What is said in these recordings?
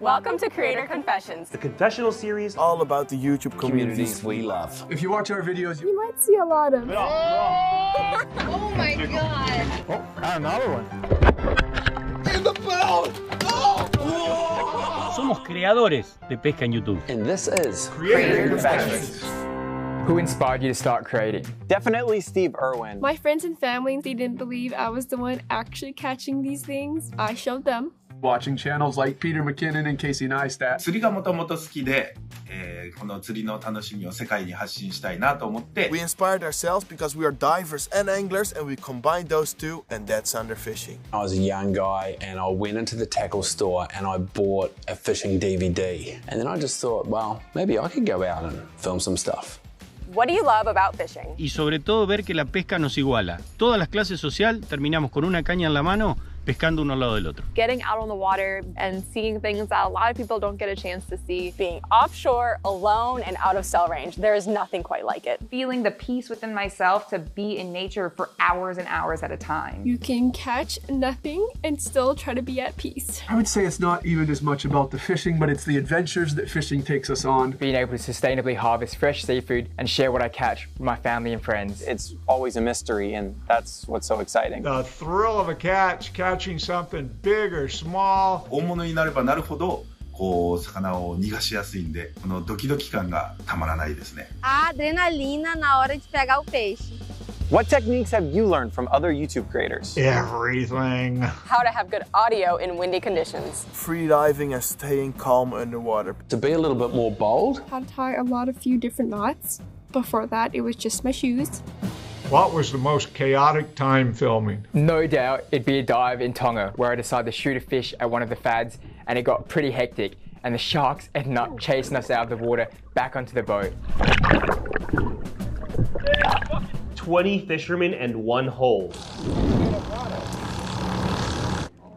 Welcome to Creator Confessions, the confessional series all about the YouTube communities we love. If you watch our videos, you might see a lot of... Oh my god! Oh, another one. in the boat! Somos creadores de pesca en YouTube. And this is Creator Confessions. Who inspired you to start creating? Definitely Steve Irwin. My friends and family, they didn't believe I was the one actually catching these things. I showed them. Watching channels like Peter McKinnon and Casey Neistat. 釣りがもともと好きで、この釣りの楽しみを世界に発信したいなと思って。We inspired ourselves because we are divers and anglers, and we combined those two, and that's underfishing. I was a young guy and I went into the tackle store and I bought a fishing DVD. And then I just thought, well, maybe I could go out and film some stuff. What do you love about fishing? Y sobre todo ver que la pesca nos iguala. Todas las clases social terminamos con una caña en la mano pescando uno al lado del otro. Getting out on the water and seeing things that a lot of people don't get a chance to see. Being offshore, alone, and out of cell range. There is nothing quite like it. Feeling the peace within myself to be in nature for hours and hours at a time. You can catch nothing and still try to be at peace. I would say it's not even as much about the fishing, but it's the adventures that fishing takes us on. Being able to sustainably harvest fresh seafood and share what I catch with my family and friends. It's always a mystery, and that's what's so exciting. The thrill of a catch, catching something big or small. 大物になればなるほど、こう魚を逃がしやすいんで、このドキドキ感がたまらないですね。A adrenalina na hora de pegar o peixe. What techniques have you learned from other YouTube creators? Everything. How to have good audio in windy conditions. Free diving and staying calm underwater. To be a little bit more bold. How to tie a few different knots. Before that, it was just my shoes. What was the most chaotic time filming? No doubt it'd be a dive in Tonga where I decided to shoot a fish at one of the fads and it got pretty hectic and the sharks ended up chasing us out of the water back onto the boat. 20 fishermen and 1 hole.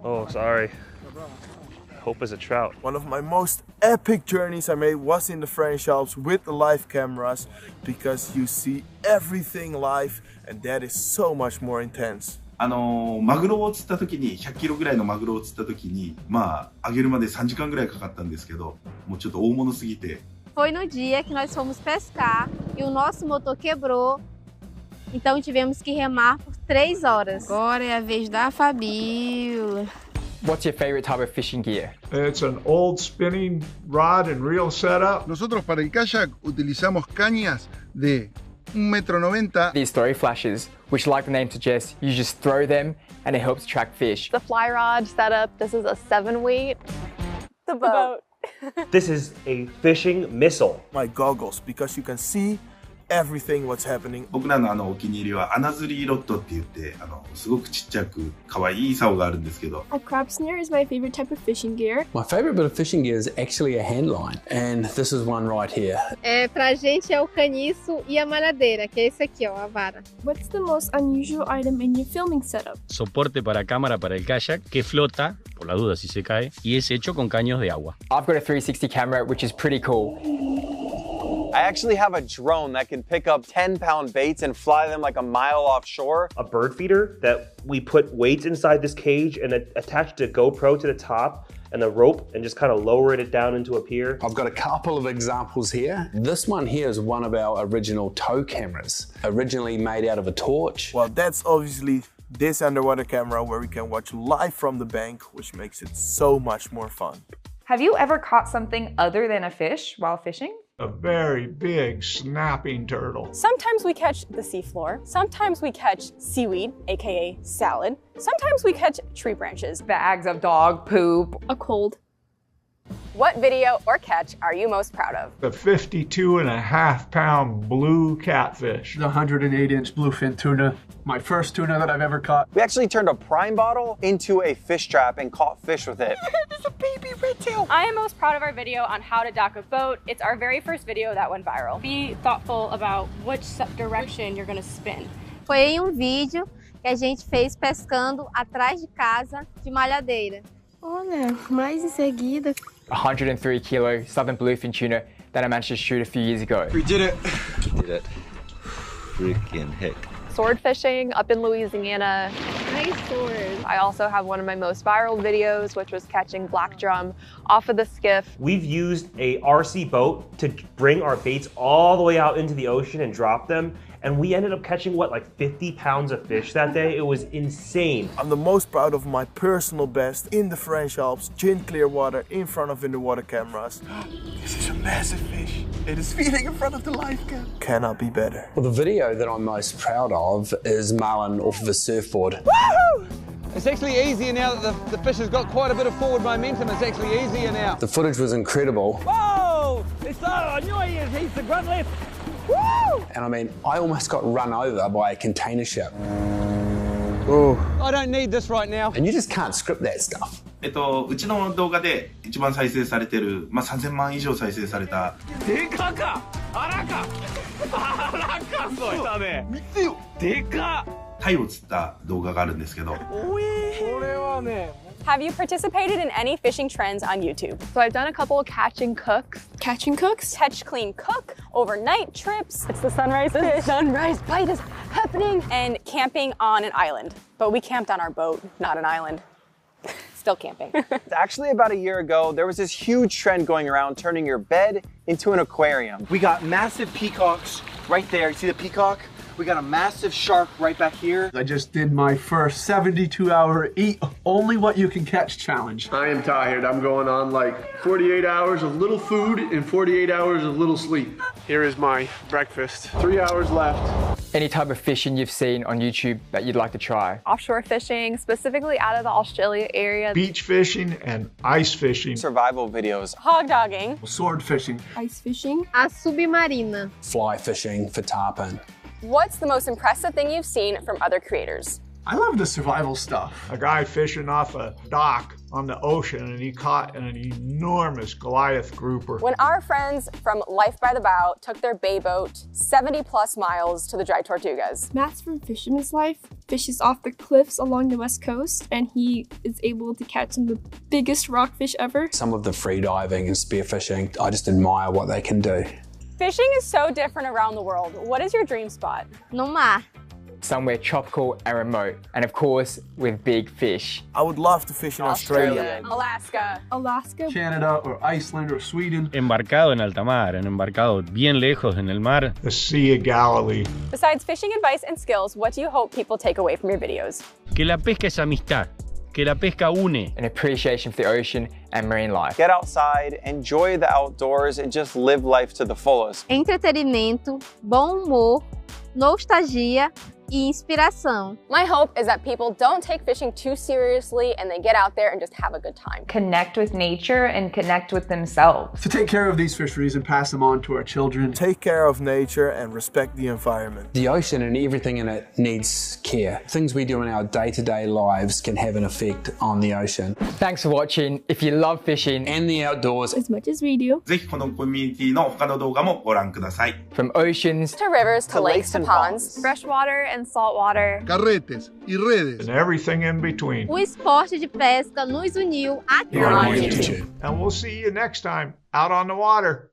Oh, sorry. Hope is a trout. One of my most epic journeys I made was in the French Alps with the live cameras, because you see everything live and that is so much more intense. マグロを釣った時に100キロぐらいのマグロを釣った時にまあ揚げるまで3時間ぐらいかかったんですけど、もうちょっと大物すぎて。Foi no dia que nós fomos pescar e o nosso motor quebrou. Então tivemos que remar por 3 horas. Agora é a vez da Fabio. What's your favorite type of fishing gear? It's an old spinning rod and reel setup. Nosotros para el kayak utilizamos cañas de 1,90 m. These throw flashes, which like the name suggests, you just throw them and it helps track fish. The fly rod setup, this is a 7-weight. The boat. This is a fishing missile. My goggles, because you can see everything what's happening. 僕らのお気に入りは穴釣りロッドって言ってすごくちっちゃく可愛い竿があるんですけど。A crab snare is my favorite type of fishing gear. My favorite bit of fishing gear is actually a hand line, and this is one right here. Pra gente é o caniço e a malhadeira, que é esse aqui, ó, a vara. What's the most unusual item in your filming setup? Soporte para cámara para el kayak que flota, por la duda si se cae, y es hecho con caños de agua. I've got a 360 camera, which is pretty cool. I actually have a drone that can pick up 10-pound baits and fly them like a mile offshore. A bird feeder that we put weights inside this cage and attached a GoPro to the top and a rope and just kind of lower it down into a pier. I've got a couple of examples here. This one here is one of our original tow cameras, originally made out of a torch. Well, that's obviously this underwater camera where we can watch live from the bank, which makes it so much more fun. Have you ever caught something other than a fish while fishing? A very big snapping turtle. Sometimes we catch the seafloor. Sometimes we catch seaweed, aka salad. Sometimes we catch tree branches. Bags of dog poop. A cold. What video or catch are you most proud of? The 52.5-pound blue catfish. The 108-inch bluefin tuna. My first tuna that I've ever caught. We actually turned a prime bottle into a fish trap and caught fish with it. There's a baby redtail. I am most proud of our video on how to dock a boat. It's our very first video that went viral. Be thoughtful about which direction you're gonna spin. Foi em vídeo que a gente fez pescando atrás de casa de malhadeira. Olha, mais em seguida. 103 kilo southern bluefin tuna that I managed to shoot a few years ago. We did it. We did it. Freaking heck. Sword fishing up in Louisiana. dinosaurs. I also have one of my most viral videos, which was catching black drum off of the skiff. We've used a RC boat to bring our baits all the way out into the ocean and drop them. And we ended up catching, what, like 50 pounds of fish that day? It was insane. I'm the most proud of my personal best in the French Alps, gin clear water, in front of underwater cameras. This is a massive fish. It is feeding in front of the live cam. Cannot be better. Well, the video that I'm most proud of is Marlin off of a surfboard. Woohoo! It's actually easier now that the fish has got quite a bit of forward momentum. It's actually easier now. The footage was incredible. Whoa! It's I knew he's the grunt left. Woo! And I mean, I almost got run over by a container ship. Oh. I don't need this right now. And you just can't script that stuff. うちの動画で一番再生されてる、3000万以上再生された。でかか、あらか、あらかそうだね。見てよ、でか。タイを釣った動画があるんですけど。これはね。Have you participated in any fishing trends on YouTube? So I've done a couple of catch and cooks. Catch and cooks? Catch, clean, cook, overnight trips. It's the sunrise fish. The sunrise bite is happening. And camping on an island. But we camped on our boat, not an island. Still camping. Actually, about a year ago, there was this huge trend going around turning your bed into an aquarium. We got massive peacocks right there. You see the peacock? We got a massive shark right back here. I just did my first 72-hour eat only what you can catch challenge. I am tired. I'm going on like 48 hours of little food and 48 hours of little sleep. Here is my breakfast. 3 hours left. Any type of fishing you've seen on YouTube that you'd like to try? Offshore fishing, specifically out of the Australia area. Beach fishing and ice fishing. Survival videos. Hog dogging. Sword fishing. Ice fishing. A submarina. Fly fishing for tarpon. What's the most impressive thing you've seen from other creators? I love the survival stuff. A guy fishing off a dock on the ocean and he caught an enormous Goliath grouper. When our friends from Life by the Bow took their bay boat 70 plus miles to the Dry Tortugas. Matt's from Fisherman's Life fishes off the cliffs along the west coast and he is able to catch some of the biggest rockfish ever. Some of the free diving and spearfishing, I just admire what they can do. Fishing is so different around the world. What is your dream spot? No mar. Somewhere tropical and remote, and of course, with big fish. I would love to fish in Australia. Alaska. Alaska. Canada or Iceland or Sweden. Embarcado en alta mar, en embarcado bien lejos en el mar. The Sea of Galilee. Besides fishing advice and skills, what do you hope people take away from your videos? Que la pesca es amistad. Que la pesca une. An appreciation for the ocean and marine life. Get outside, enjoy the outdoors, and just live life to the fullest. Entretenimento, bom humor, nostalgia e inspiração. My hope is that people don't take fishing too seriously and they get out there and just have a good time. Connect with nature and connect with themselves. To take care of these fisheries and pass them on to our children. Take care of nature and respect the environment. The ocean and everything in it needs care. Things we do in our day-to-day lives can have an effect on the ocean. Thanks for watching. If you love fishing and the outdoors as much as we do, ぜひこのコミュニティの他の動画もご覧ください。 from oceans to rivers to lakes to ponds, freshwater and saltwater, carretes y redes, and everything in between. O esporte de pesca nos uniu aqui on YouTube. And we'll see you next time out on the water.